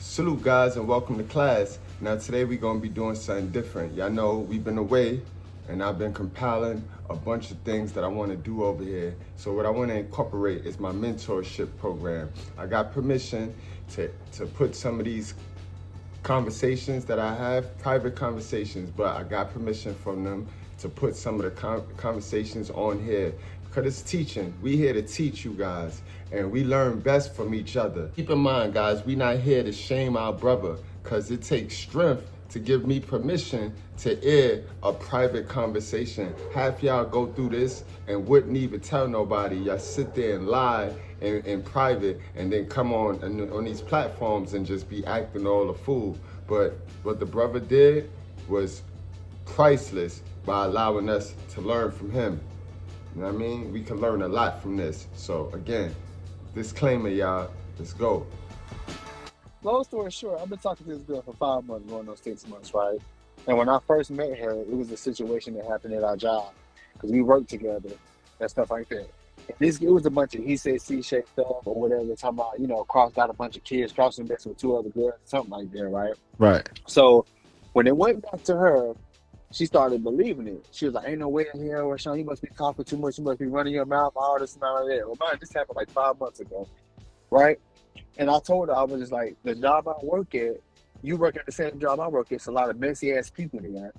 Salute guys and welcome to class. Now today we're gonna be doing something different. Y'all know we've been away and I've been compiling a bunch of things that I wanna do over here. So what I wanna incorporate is my mentorship program. I got permission to put some of these conversations that I have, private conversations, but I got permission from them to put some of the conversations on here because it's teaching. We here to teach you guys and we learn best from each other. Keep in mind guys, we not here to shame our brother because it takes strength to give me permission to air a private conversation. Half y'all go through this and wouldn't even tell nobody. Y'all sit there and lie in private and then come on these platforms and just be acting all a fool. But what the brother did was priceless by allowing us to learn from him. You know what I mean? We can learn a lot from this. So again, disclaimer y'all, let's go. Long story short, I've been talking to this girl for 5 months, going on 6 months, right? And when I first met her, it was a situation that happened at our job because we worked together and stuff like that. And it was a bunch of he said, she said stuff or whatever, talking about, Cross got a bunch of kids, Cross invested with 2 other girls, something like that, right? Right. So when it went back to her, she started believing it. She was like, ain't no way in here, Rashawn, you must be talking too much, you must be running your mouth, all this and all that. Well, man, this happened like 5 months ago, right? And I told her, I was just like, the job I work at, you work at the same job I work at, it's a lot of messy ass people there.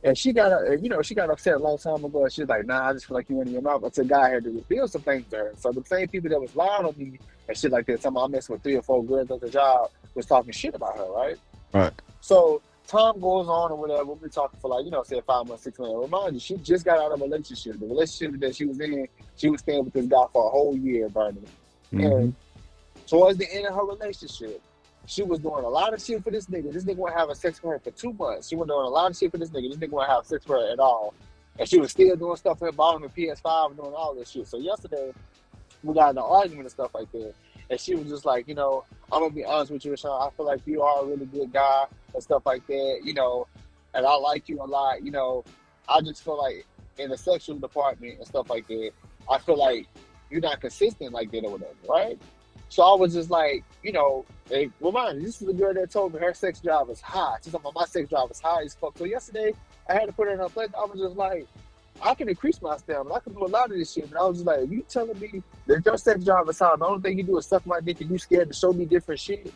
And she got upset a long time ago. She was like, nah, I just feel like you running your mouth. Until God had to reveal some things to her. So the same people that was lying on me and shit like that, talking about I messing with 3 or 4 girls at the job, was talking shit about her, right? Right. So time goes on or whatever. We've been talking for like, say 5 months, 6 months. Remind you, she just got out of a relationship. The relationship that she was in, she was staying with this guy for a whole year, Bernie. Mm-hmm. And towards the end of her relationship, she was doing a lot of shit for this nigga. This nigga wasn't having sex with her for 2 months. She was doing a lot of shit for this nigga. This nigga wasn't having sex with her at all. And she was still doing stuff for him, buying him a PS5 and doing all this shit. So yesterday, we got in an argument and stuff like that. And she was just like, I'm going to be honest with you, Rashawn. I feel like you are a really good guy and stuff like that, and I like you a lot. I just feel like in the sexual department and stuff like that, I feel like you're not consistent like that or whatever, right? So I was just like, hey, remind me, this is the girl that told me her sex drive is high. She's talking about my sex drive is high as fuck. So yesterday, I had to put her in her place. I was just like, I can increase my stamina. I can do a lot of this shit. And I was just like, you telling me that your sex drive is high, the only thing you do is suck my dick and you scared to show me different shit?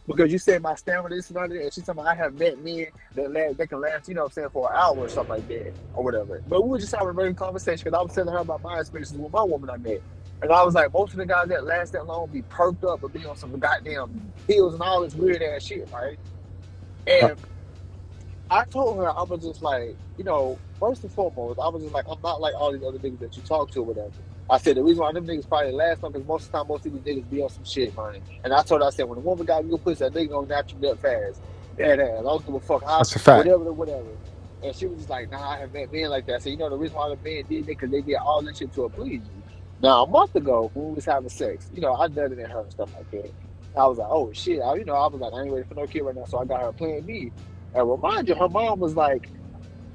Because you said my stamina is not there. And she's talking about I have met men that can last, for an hour or something like that or whatever. But we were just having a regular conversation because I was telling her about my experiences with my woman I met. And I was like, most of the guys that last that long be perked up or be on some goddamn pills and all this weird ass shit, right? And I told her, I was just like, first and foremost, I was just like, I'm not like all these other niggas that you talk to or whatever. I said, the reason why them niggas probably last long because most of the time, most of these niggas be on some shit, man. And I told her, I said, when a woman got good pussy, that nigga gonna nap you that fast. That ass. I don't give a fuck how, That's a fact. whatever. And she was just like, nah, I have met men like that. I said, the reason why the men did it because they did all that shit to please you. Now, a month ago, when we was having sex, I done it in her and stuff like that. I was like, oh, shit. I was like, I ain't ready for no kid right now, so I got her plan B. And remind you, her mom was like,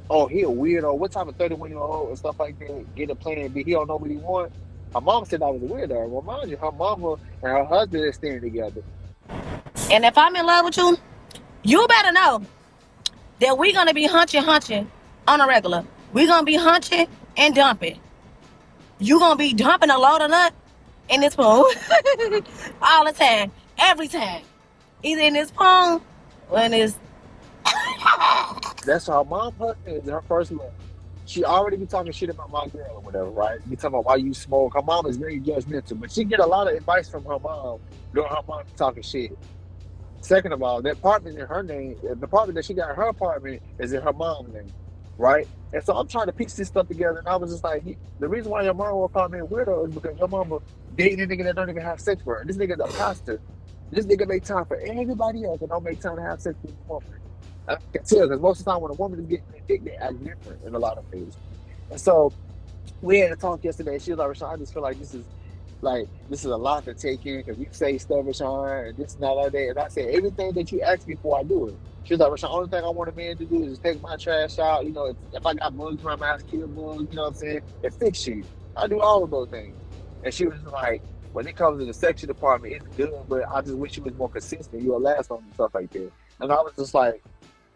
oh, he a weirdo. What type of 31-year-old and stuff like that get a plan B? He don't know what he want. Her mom said I was a weirdo. And remind you, her mama and her husband are staying together. And if I'm in love with you, you better know that we're going to be hunching on a regular. We're going to be hunching and dumping. You gonna be dumping a load of nut in this pool all the time, every time. Either in this pool or in this. That's her mom husband is her first love. She already be talking shit about my girl or whatever, right? Be talking about why you smoke. Her mom is very judgmental, but she get a lot of advice from her mom during her mom talking shit. Second of all, that apartment in her name, the apartment that she got in her apartment is in her mom's name. Right? And so I'm trying to piece this stuff together, and I was just like, the reason why your mom will call me a weirdo is because your mama dating a nigga that don't even have sex for her. This nigga's a pastor. This nigga make time for everybody else and don't make time to have sex with a woman. I can tell, because most of the time when a woman is getting a dick, they act different in a lot of ways. And so we had a talk yesterday, and she was like, Rashawn, I just feel like this is a lot to take in, because you say stuff, Rashawn, and this and that. And I said, everything that you ask me for, I do it. She was like, Rashawn, the only thing I want a man to do is just take my trash out. If I got bugs around my house, kill bugs, what I'm saying? And fix shit. I do all of those things. And she was like, when it comes to the section department, it's good, but I just wish you was more consistent. You'll last on and stuff like that. And I was just like,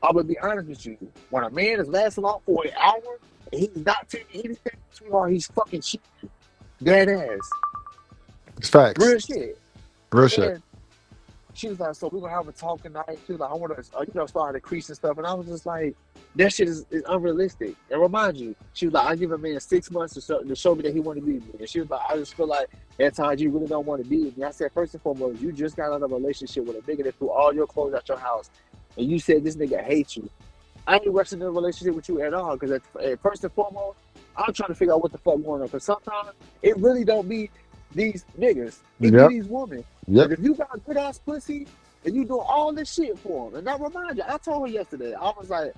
I'm gonna be honest with you. When a man is lasting on for an hour and he's not telling you anything, sweetheart, he's fucking cheating. Dead ass. It's facts. Real shit. Real shit. And she was like, so we're gonna have a talk tonight. She was like, I wanna start an increase and stuff. And I was just like, that shit is unrealistic. And remind you, she was like, I give a man 6 months to show me that he wanna be with me. And she was like, I just feel like at times you really don't want to be with me. I said, first and foremost, you just got out of a relationship with a nigga that threw all your clothes at your house. And you said this nigga hates you. I ain't rushing in a relationship with you at all. Because first and foremost, I'm trying to figure out what the fuck going on. Because sometimes it really don't be these niggas. It be these women. Yep. If you got a good ass pussy and you doing all this shit for him, and that remind you, I told her yesterday, I was like,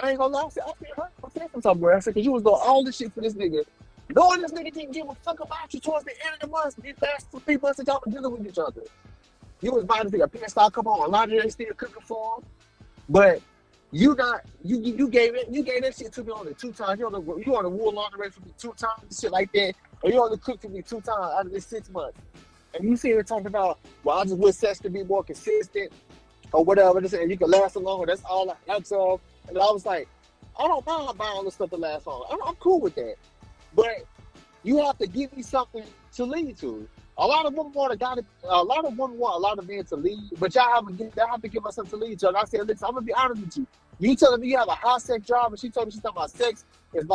I ain't gonna lie, I said from somewhere. I said, because you was doing all this shit for this nigga, knowing this nigga didn't give a fuck about you towards the end of the month, these last 3 months that y'all were dealing with each other. You was buying this nigga pants style, come on, lingerie still cooking for him, but you gave that shit to me only 2 times. You on the wool lingerie for me 2 times, shit like that, or you only cooked for me 2 times out of this 6 months. And you see her talking about, well, I just wish sex to be more consistent or whatever. And you can last longer. That's all I ask of. And I was like, I don't mind buying all this stuff to last longer. I'm cool with that. But you have to give me something to lead to. A lot of women want a lot of men to lead, but y'all have to give us something to lead to. And I said, listen, I'm gonna be honest with you. You telling me you have a high sex drive, and she told me she's talking about sex is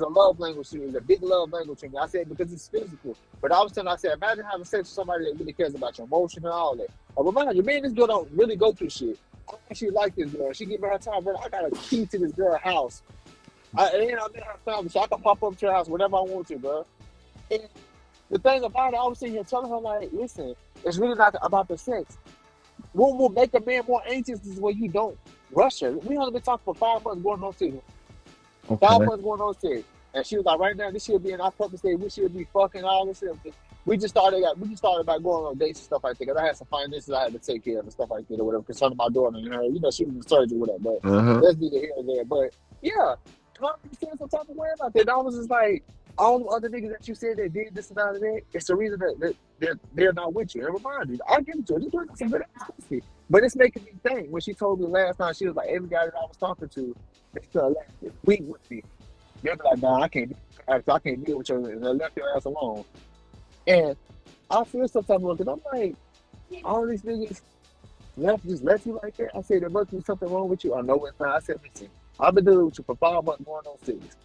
a love language to me, it's a big love language to me. I said because it's physical. But I said, imagine having sex with somebody that really cares about your emotion and all that. But remind you, man, this girl don't really go through shit. I actually like this girl. She give me her time, bro. I got a key to this girl's house. I'm in her family, so I can pop up to her house whenever I want to, bro. And the thing about it, I was sitting here telling her, like, listen, it's really not about the sex. What will make a man more anxious is when you don't rush her. We only been talking for 5 months going on 6. Okay. 5 months going on 6. And she was like, right now, this should be in our couple stage. We should be fucking all this stuff. We just started about going on dates and stuff like that. Because I had some finances I had to take care of and stuff like that or whatever. Concerning my daughter and her, she was in surgery with her. But let's be the here and there. But yeah, I'm some type of way about that. And I was just like, all the other niggas that you said that did this and that, it's the reason that they're not with you. And remind you, I give it to her. This girl some good ass. But it's making me think. When she told me last time, she was like, every guy that I was talking to, they still left this week with me. They're like, nah, I can't deal with you. And they left your ass alone. And I feel sometimes because I'm like, all these niggas left you like that. I said, there must be something wrong with you. I know it's not. I said, listen, I've been dealing with you for 5 months going on 6.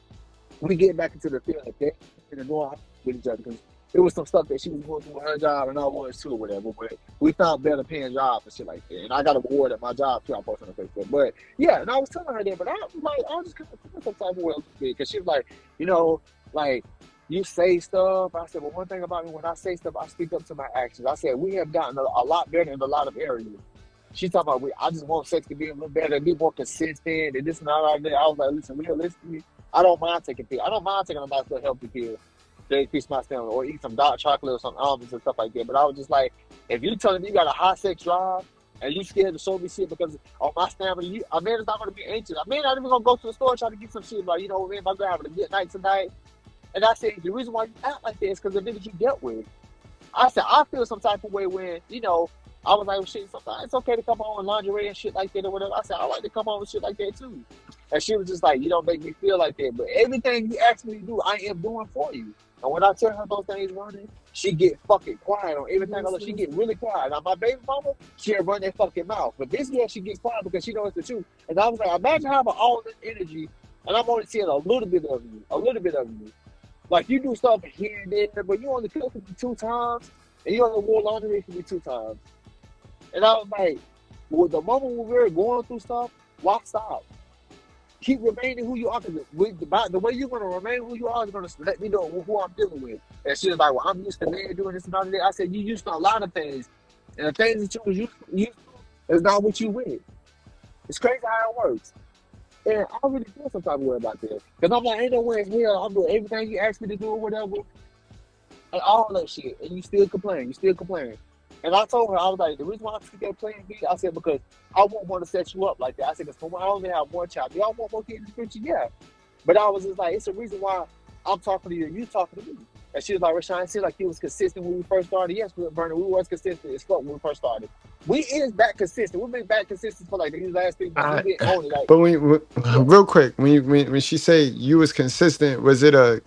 We get back into the field like that and going with each other because it was some stuff that she was going through with her job and I was too or whatever. But we found better paying jobs and shit like that. And I got a reward at my job too. I posted on Facebook. But yeah, and I was telling her that, but I was just kind of feeling some type of way because she was like, like you say stuff. I said, well, one thing about me, when I say stuff, I speak up to my actions. I said, we have gotten a lot better in a lot of areas. She talking about, I just want sex to be a little better, be more consistent, and this and all that. I was like, listen, realistically, I don't mind taking pills. I don't mind taking a nice little healthy pill to increase my stamina or eat some dark chocolate or some almonds and stuff like that. But I was just like, if you telling me you got a high sex drive and you scared to show me shit because of my stamina, a man is not going to be anxious. A man not even going to go to the store trying to get some shit like, man, if I'm going to have a good night tonight. And I said, the reason why you act like that is because the niggas you dealt with. I said, I feel some type of way when, I was like, well, shit, sometimes it's okay to come on in lingerie and shit like that or whatever. I said, I like to come on with shit like that too. And she was just like, you don't make me feel like that. But everything you ask me to do, I am doing for you. And when I tell her those things running, she get fucking quiet on everything else. She get really quiet. Now, my baby mama, she'll run that fucking mouth. But this girl, she gets quiet because she knows the truth. And I was like, imagine having all this energy, and I'm only seeing a little bit of you. Like, you do stuff here and there, but you only cook for me 2 times, and you only wore laundry for me 2 times. And I was like, well, the moment when we were going through stuff, why stop? Keep remaining who you are. The way you're going to remain who you are is going to let me know who I'm dealing with. And she was like, well, I'm used to man doing this and all that. I said, you used to a lot of things. And the things that you was used to is not what you with. It's crazy how it works. And I really feel some type of way about this. Because I'm like, ain't no way in hell I'm doing everything you asked me to do or whatever. And all that shit. And you still complain. And I told her, I was like, the reason why I took that plan B, I said, because I won't want to set you up like that. I said, because I only have 1 child. Do y'all want more kids in the future? Yeah. But I was just like, it's the reason why I'm talking to you and you talking to me. And she was like, Rashawn, it seemed like you was consistent when we first started. Yes, Bernie, we was consistent as fuck when we first started. We is back consistent. We've been back consistent for like these last 3 months. We've I, been on it. Like, but yeah. real quick, when she say you was consistent, was it a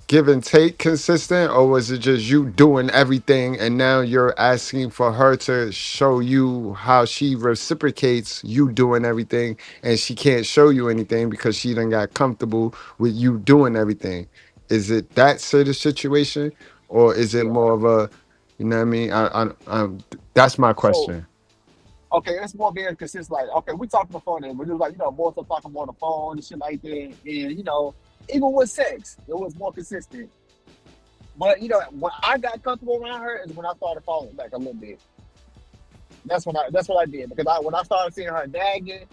give and take consistent, or was it just you doing everything and now you're asking for her to show you how she reciprocates you doing everything, and she can't show you anything because she done got comfortable with you doing everything? Is it that sort of situation, or is it Yeah. more of a, you know what I mean? That's my So, question. okay, it's more being consistent. Like, okay, we talked before then, but it was like, more stuff talking on the phone and shit like that. And, even with sex, it was more consistent. But, when I got comfortable around her is when I started falling back a little bit. That's what I did. Because when I started seeing her nagging,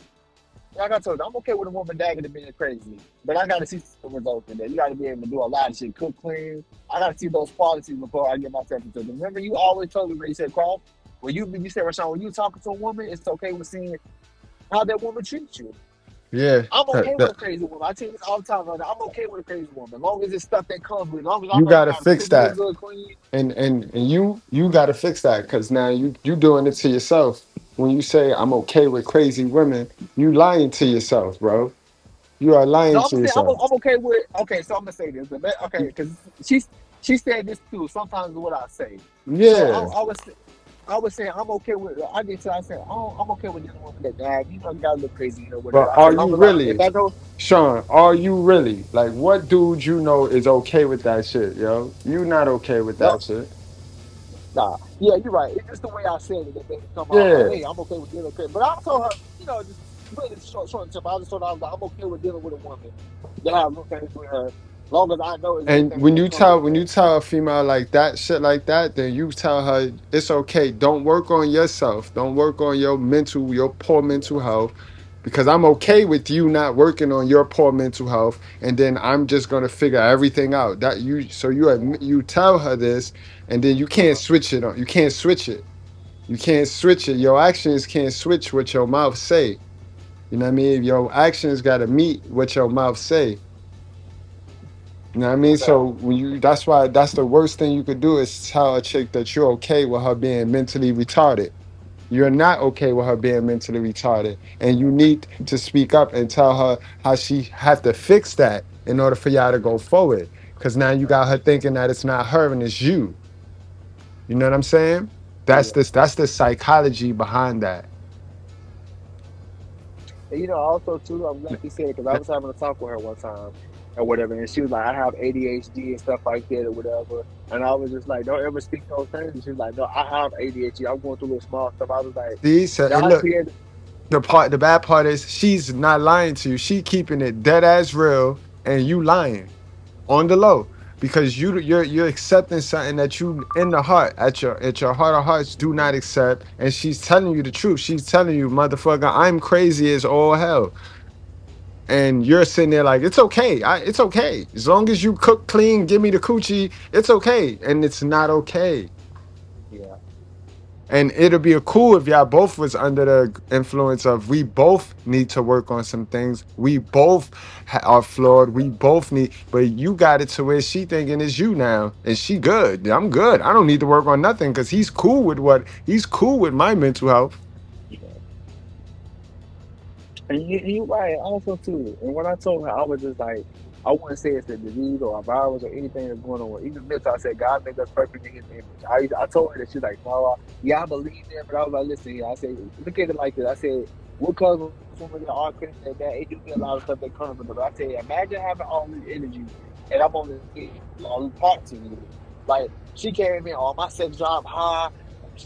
like I told you, I'm okay with a woman dagging and being crazy. But I got to see some results in there. You got to be able to do a lot of shit, cook clean. I got to see those qualities before I get myself into them. Remember, you always told me when you said, Croft, you said, Rashawn, when you talking to a woman, it's okay with seeing how that woman treats you. Yeah, I'm okay with a crazy woman. I tell you this all the time, brother. I'm okay with a crazy woman. As long as it's stuff that comes with it. As long as I you know she got to got to fix cook real that. good, clean. And you got to fix that, because now you doing it to yourself. When you say I'm okay with crazy women, you lying to yourself, bro. You are No, lying I'm to gonna say yourself. I'm okay with. Okay, so I'm gonna say this. Okay, because she said this too. Sometimes what I say. So Yeah, I was saying I'm okay with. I did say I said I'm okay with dealing with that guy. Got a little crazy or whatever. but I said are as you long as if really, I know. Sean? Are you really, like, what dude you know is okay with that shit, yo? You not okay with No, that shit. nah, yeah, you're right. It's just the way I said it that made it come off like, Yeah, hey, I'm okay with dealing with. But I told her, just really short and simple. I just told her I was like, I'm okay with dealing with a woman that have little things with her, as long as I know it's little and things when that you come tell with when that. you tell a female like that shit like that, then you tell her it's okay. Don't work on yourself. Don't work on your poor mental health, because I'm okay with you not working on your poor mental health, and then I'm just gonna figure everything out. That you so you admit, you tell her this, and then you can't switch it on. You can't switch it. You can't switch it. Your actions can't switch what your mouth say. You know what I mean? Your actions gotta meet what your mouth say. You know what I mean? Okay. So that's why that's the worst thing you could do, is tell a chick that you're okay with her being mentally retarded. You're not okay with her being mentally retarded. And you need to speak up and tell her how she have to fix that in order for y'all to go forward. Because now you got her thinking that it's not her and it's you. You know what I'm saying? Yeah. That's the psychology behind that. And also too, I'm glad you said it because I was having a talk with her one time or whatever, and she was like, I have ADHD and stuff like that or whatever. And I was just like, don't ever speak those things. And she was like, no, I have ADHD. I'm going through little small stuff. I was like, See, so, and God look, created. the bad part is she's not lying to you. She keeping it dead as real, and you lying on the low, because you're accepting something that you in the heart, at your heart of hearts, do not accept, and she's telling you the truth. She's telling you, motherfucker, I'm crazy as all hell, and you're sitting there like, it's okay, it's okay, as long as you cook clean, give me the coochie, it's okay, and it's not okay. Yeah. And it'll be a cool if y'all both was under the influence of, we both need to work on some things. We both are flawed. We both need, but you got it to where she thinking it's you now, and she good. I'm good. I don't need to work on nothing because he's cool with my mental health. Yeah. And you right, also too. And when I told her, I was just like, I wouldn't say it's a disease or a virus or anything that's going on. Even mental, I said God made us perfect in His image. I told her that she's like, no, yeah, I believe that, but I was like, listen here. I said, look at it like this. I said, what causes women that are Christian that it do be a lot of stuff that comes with it. But I said, imagine having all this energy and I'm on this all this part to you. Like she came in, oh my sex drive high.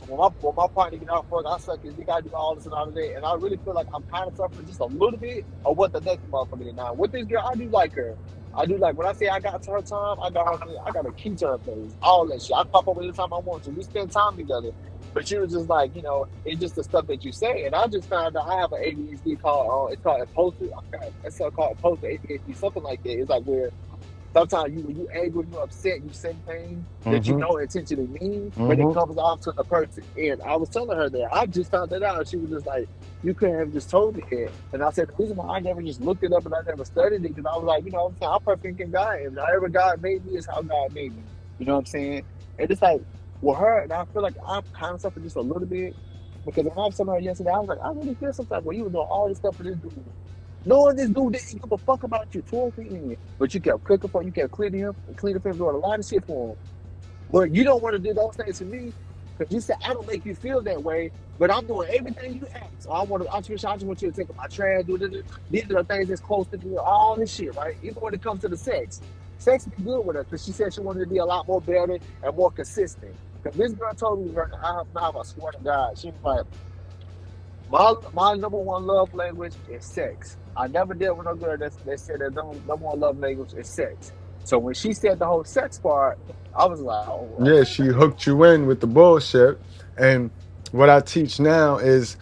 When my partner get off work, I suck his dick. I do all this and all of that, and I really feel like I'm kind of suffering just a little bit of what the next motherfucker did. Now with this girl, I do like her. I do like when I say I got to her time, I got her. I got a key to her place. All that shit. I pop up anytime I want to. We spend time together. But she was just like, it's just the stuff that you say. And I just found out I have an ADHD called, it's called impulsive. It's called impulsive ADHD, something like that. It's like where sometimes when you angry, you upset, you say things that you Mm-hmm. don't intentionally mean, but it Mm-hmm. comes off to the person. And I was telling her that I just found that out. And she was just like, you couldn't have just told me that. And I said, the reason why I never just looked it up and I never studied it, because I was like, I'm perfect in God. And however God made me is how God made me. You know what I'm saying? And it's like with her, and I feel like I'm kind of suffering just a little bit because when I was telling her yesterday, I was like, I really feel sometimes when you were doing all this stuff for this dude, knowing this dude didn't give a fuck about you towards the end, but you kept cooking for him, you kept cleaning for him, doing a lot of shit for him. But you don't want to do those things to me because you said I don't make you feel that way, but I'm doing everything you ask. So I just want you to take my trash, do this. These are the things that's close to me, all this shit, right? Even when it comes to the sex. Sex be good with her because she said she wanted to be a lot more better and more consistent. Because this girl told me, I swear to God, she was like, my number one love language is sex. I never did with a girl that said that number one love language is sex. So when she said the whole sex part, I was like, oh, Yeah, she hooked you in with the bullshit. And what I teach now is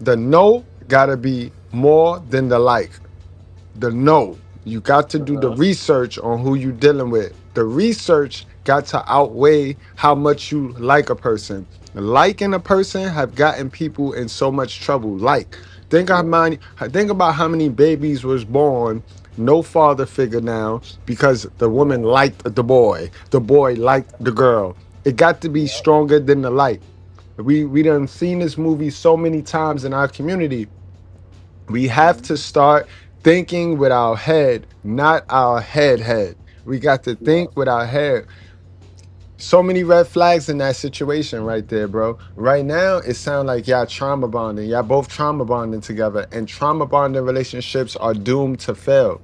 the no gotta be more than the like. The no. You got to do the uh-huh, research on who you dealing with. The research got to outweigh how much you like a person. Liking a person have gotten people in so much trouble. yeah, Think about how many babies was born, no father figure now, because the yeah, woman liked the boy liked the girl. It got to be yeah, stronger than the like. We done seen this movie so many times in our community. We have mhm, to start thinking with our head, not our head. We got to yeah, think with our head. So many red flags in that situation right there, bro. Right now, it sounds like y'all trauma bonding. Y'all both trauma bonding together, and trauma bonding relationships are doomed to fail.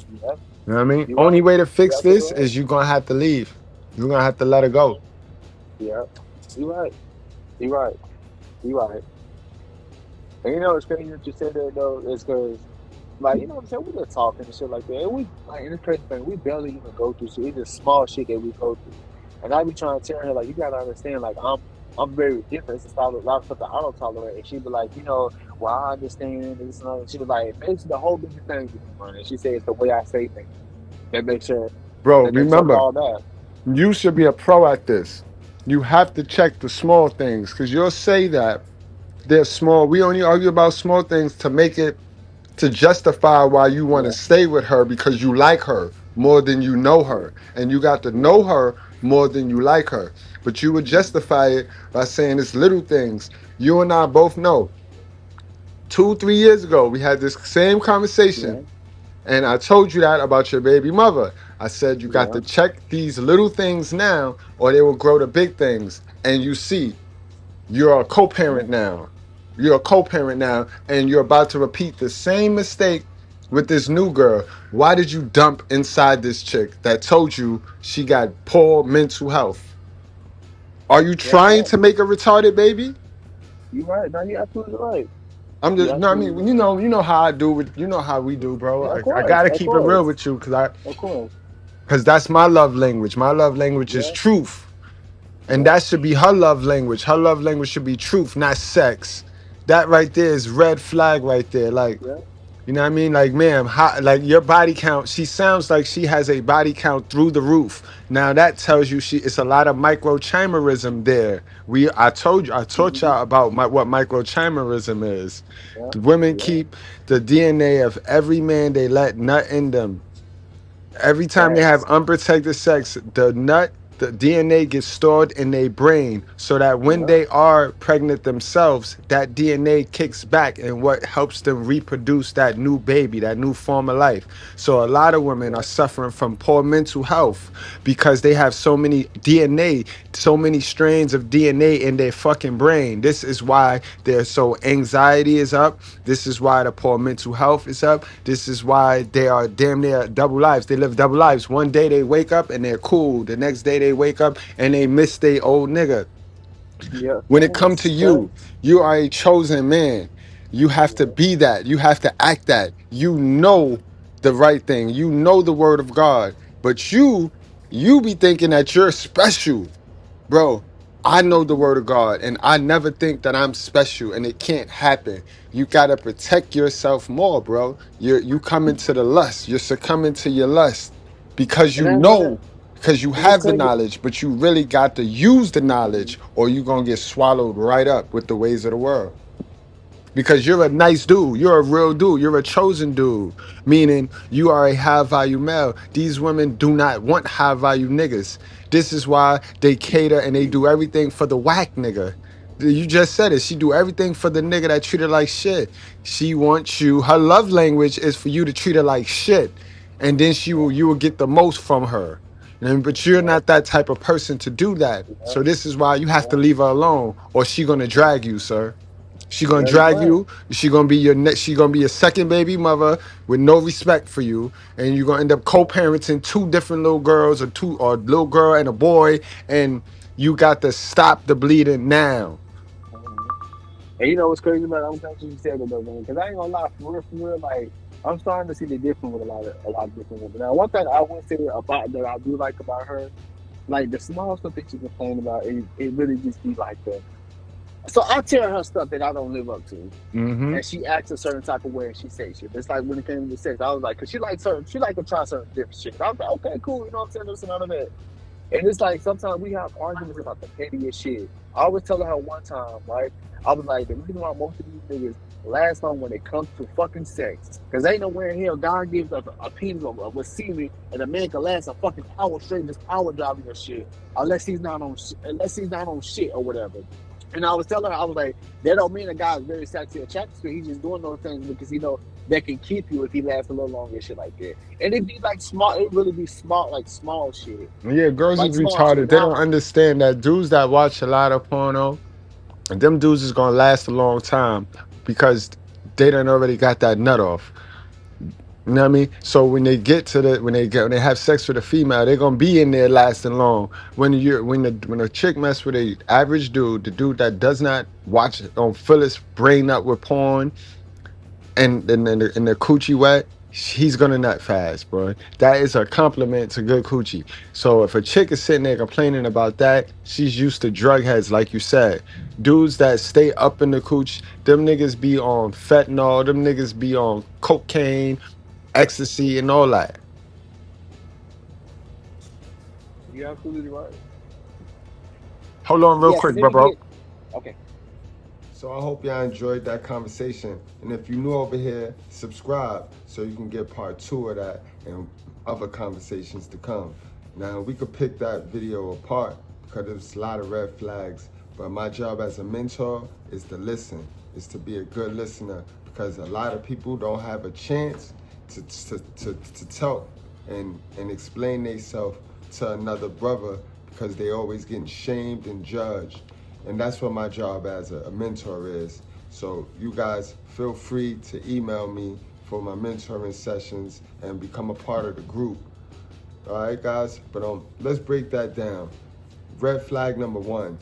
yeah. You know what I mean? You're Only right. way to You're fix absolutely this right. is you're gonna have to leave. You're gonna have to let it go. Yeah, you're right. You're right. You're right. And you know, it's crazy that you said that though, is because, like, you know what I'm saying? We been talking and shit like that. And we, like, and it's crazy thing, we barely even go through shit. It's just small shit that we go through. And I be trying to tell her, like, you gotta understand, like, I'm very different. It's a lot of stuff that I don't tolerate. And she be like, well, I understand this and that. She was like, basically the whole biggest thing, and she said it's the way I say things that makes her, Bro, that makes her remember, fall back. you should be a pro at this. You have to check the small things because you'll say that they're small. We only argue about small things to make it to justify why you want to Yeah, stay with her because you like her more than you know yeah, her. And you got to yeah, know her more than you like her. But you would mhm, justify it by saying it's little things. You and I both know 2, 3 years ago, we had this same conversation. yeah, And I told you that about your baby mother. I said you got yeah, to check these little things now, or they will grow to big things. And you see, you're a yeah, co-parent now. You're a co-parent now, and you're about to repeat the same mistake with this new girl. Why did you dump inside this chick that told you she got poor mental health? Are you yeah, trying yeah. to make a retarded baby? You're right. No, you're absolutely right. I'm You're just no, I absolutely mean, right. you know how I do with you know how we do, bro. Yeah, I gotta of keep it real course, with you of course. because that's my love language. My love language is Yeah, truth. And yeah, that should be her love language. Her love language should be truth, not sex. That right there is red flag right there. Like, yeah, you know what I mean? Like, ma'am, how, like your body count, she sounds like she has a body count through the roof. Now that tells you it's a lot of microchimerism there. I taught hmm, y'all about what microchimerism is. yeah, Women yeah. keep the DNA of every man they let nut in them. Every time they have Facts. unprotected sex, the DNA gets stored in their brain so that when Yeah, they are pregnant themselves, that DNA kicks back and what helps them reproduce that new baby, that new form of life. So a lot of women are yeah, suffering from poor mental health because they have so many DNA, so many strains of DNA in their fucking brain. This is why they're so anxiety is up. This is why the poor mental health is up. This is why they are damn near double lives. They live double lives. One day they wake up and they're cool. The next day they wake up and they miss their old nigga. yeah. When it comes to Facts, facts. you are a chosen man. You have to Yeah, be that. You have to act that. You know the right thing. You know the word of God. But you be thinking that you're special. Bro, I know the hmm, word of God and I never think that I'm special and it can't happen. You got to protect yourself more, bro. You come into the lust. You're succumbing to your lust because and you that's what. know because you And it's have the crazy. knowledge, but you really got to use the Mhm. knowledge or you're going to get swallowed right up with the ways of the world. because you're a nice dude. You're a real dude. You're a chosen dude, meaning you are a high value male. These women do not want high value niggas. This is why they cater and they do everything for the whack nigga. You just said it. She do everything for the nigga that treat her like shit. She wants you. Her love language is for you to treat her like shit, and then you will get the most from her. But you're Yep, not that type of person to do that. yep, So this is why you have to yep. leave her alone, or she gonna drag you, sir. She gonna That is drag right. you. She gonna be your next. She gonna be your second baby mother with no respect for you, and you're gonna end up co-parenting two different little girls, or little girl and a boy, and you got to stop the bleeding now. Mhm. And you know what's crazy about it? I'm glad you said that though, man. Because I ain't gonna lie, for real, like I'm starting to see the difference with a lot of different women. Now, one thing I would say about that I do like about her, like the small stuff that you complain about, it really just be like the. So I tell her stuff that I don't live up to, Mm-hmm. and she acts a certain type of way, and she says shit. It's like when it came to sex, I was like, cause she like to try certain different shit. I was like, okay, cool, you know what I'm saying? Listen, none of that. And it's like sometimes we have arguments about the pettiest shit. I was telling her one time, right? I was like, the reason why most of these niggas last long when it comes to fucking sex, because ain't nowhere in hell God gives a penis of a semen and a man can last a fucking hour straight just power driving your shit, unless he's not on shit or whatever. And I was telling her, I was like, that don't mean a guy is very sexually attracted to you. He's just doing those things because he know that can keep you if he lasts a little longer and shit like that. And it be like small, it really be small, like small shit. Yeah, girls is Like small shit. retarded. They Now, don't understand that dudes that watch a lot of porno, and them dudes is gonna last a long time because they done already got that nut off. You know what I mean? So when they get to when they have sex with a female, they're gonna be in there lasting long. When a chick mess with a average dude, the dude that does not watch don't fill his brain up with porn and the coochie wet, he's gonna nut fast, bro. That is a compliment to good coochie. So if a chick is sitting there complaining about that, she's used to drug heads, like you said. Dudes that stay up in the cooch, them niggas be on fentanyl, them niggas be on cocaine, ecstasy, and all that. you're absolutely right. Hold on real Yes, quick, and then we bro. get okay. So I hope y'all enjoyed that conversation. And if you're new over here, subscribe so you can get part 2 of that and other conversations to come. Now we could pick that video apart because there's a lot of red flags. But my job as a mentor is to listen, is to be a good listener because a lot of people don't have a chance to talk and explain themselves to another brother because they always getting shamed and judged. And that's what my job as a mentor is. So you guys feel free to email me for my mentoring sessions and become a part of the group. All right, guys? But let's break that down. Red flag number 1.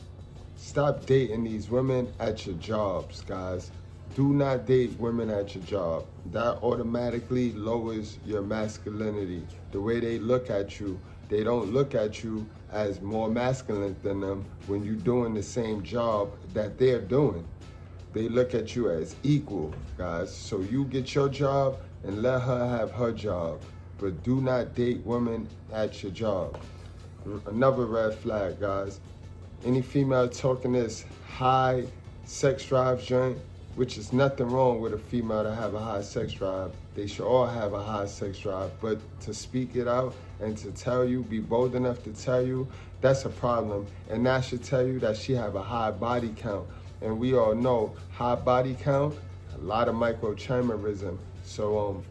Stop dating these women at your jobs, guys. Do not date women at your job. That automatically lowers your masculinity. The way they look at you, they don't look at you as more masculine than them when you're doing the same job that they're doing. They look at you as equal, guys. So you get your job and let her have her job. But do not date women at your job. Another red flag, guys. Any female talking this high sex drive joint, which is nothing wrong with a female to have a high sex drive. They should all have a high sex drive, but to speak it out and to tell you, be bold enough to tell you, that's a problem. And that should tell you that she have a high body count. And we all know high body count, a lot of microchimerism. So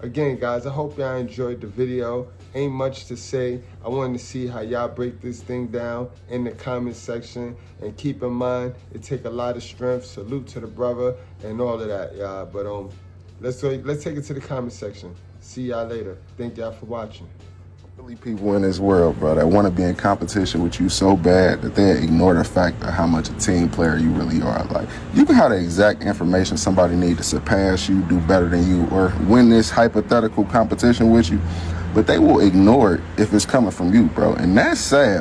again, guys, I hope y'all enjoyed the video. Ain't much to say. I wanted to see how y'all break this thing down in the comment section. And keep in mind, it take a lot of strength. Salute to the brother and all of that, y'all. But let's take it to the comment section. See y'all later. Thank y'all for watching. Really people in this world, bro, that want to be in competition with you so bad that they ignore the fact of how much a team player you really are. Like, you can have the exact information somebody need to surpass you, do better than you, or win this hypothetical competition with you, but they will ignore it if it's coming from you, bro. And that's sad.